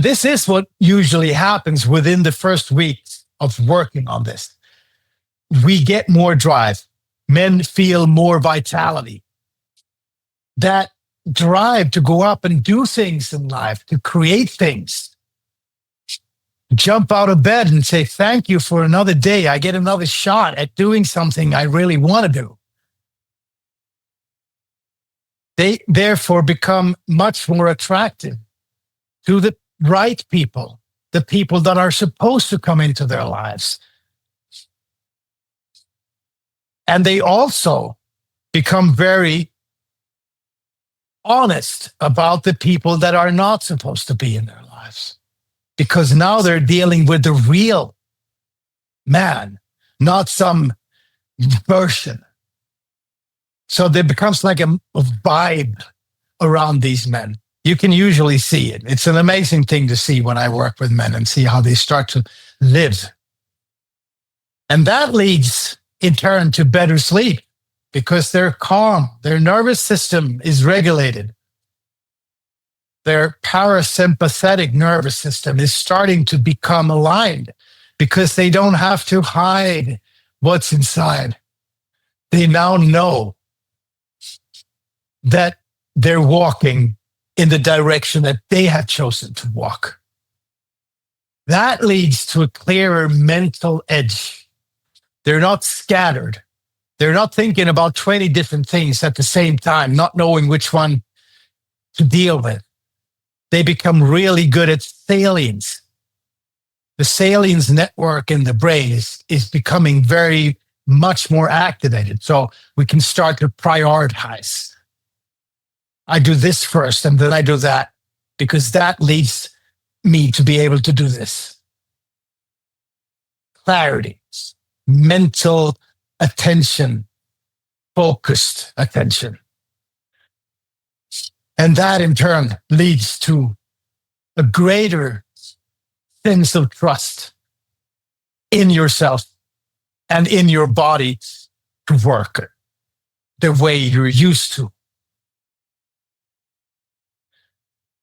this is what usually happens within the first weeks of working on this. We get more drive. Men feel more vitality. That drive to go up and do things in life, to create things, jump out of bed and say, thank you for another day. I get another shot at doing something I really want to do. They therefore become much more attractive to the right people, the people that are supposed to come into their lives. And they also become very honest about the people that are not supposed to be in their lives. Because now they're dealing with the real man, not some version. So there becomes like a vibe around these men. You can usually see it. It's an amazing thing to see when I work with men and see how they start to live. And that leads in turn to better sleep because they're calm. Their nervous system is regulated. Their parasympathetic nervous system is starting to become aligned because they don't have to hide what's inside. They now know that they're walking in the direction that they have chosen to walk. That leads to a clearer mental edge. They're not scattered. They're not thinking about 20 different things at the same time, not knowing which one to deal with. They become really good at salience. The salience network in the brain is becoming very much more activated. So we can start to prioritize. I do this first and then I do that because that leads me to be able to do this. Clarity, mental attention, focused attention. And that in turn leads to a greater sense of trust in yourself and in your body to work the way you're used to.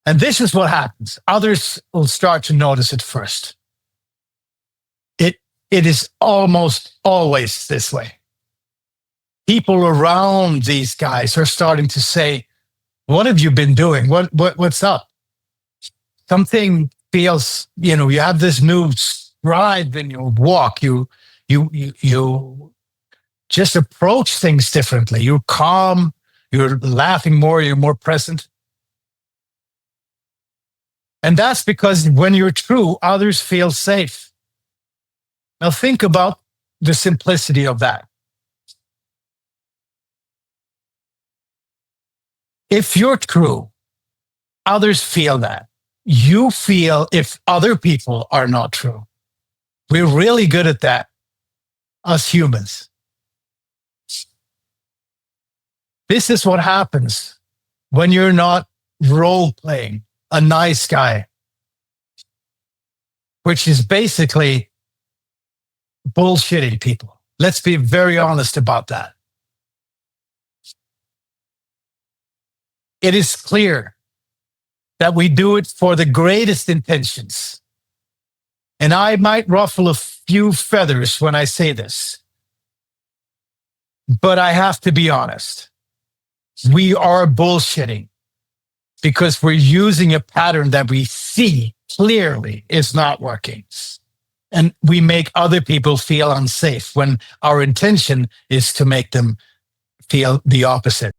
And this is what happens. Others will start to notice it first. It is almost always this way. People around these guys are starting to say, what have you been doing? What's up? Something feels, you have this new stride in your walk. You just approach things differently. You're calm. You're laughing more. You're more present. And that's because when you're true, others feel safe. Now think about the simplicity of that. If you're true, others feel that. You feel if other people are not true. We're really good at that, us humans. This is what happens when you're not role-playing a nice guy, which is basically bullshitting people. Let's be very honest about that. It is clear that we do it for the greatest intentions. And I might ruffle a few feathers when I say this, but I have to be honest. We are bullshitting because we're using a pattern that we see clearly is not working. And we make other people feel unsafe when our intention is to make them feel the opposite.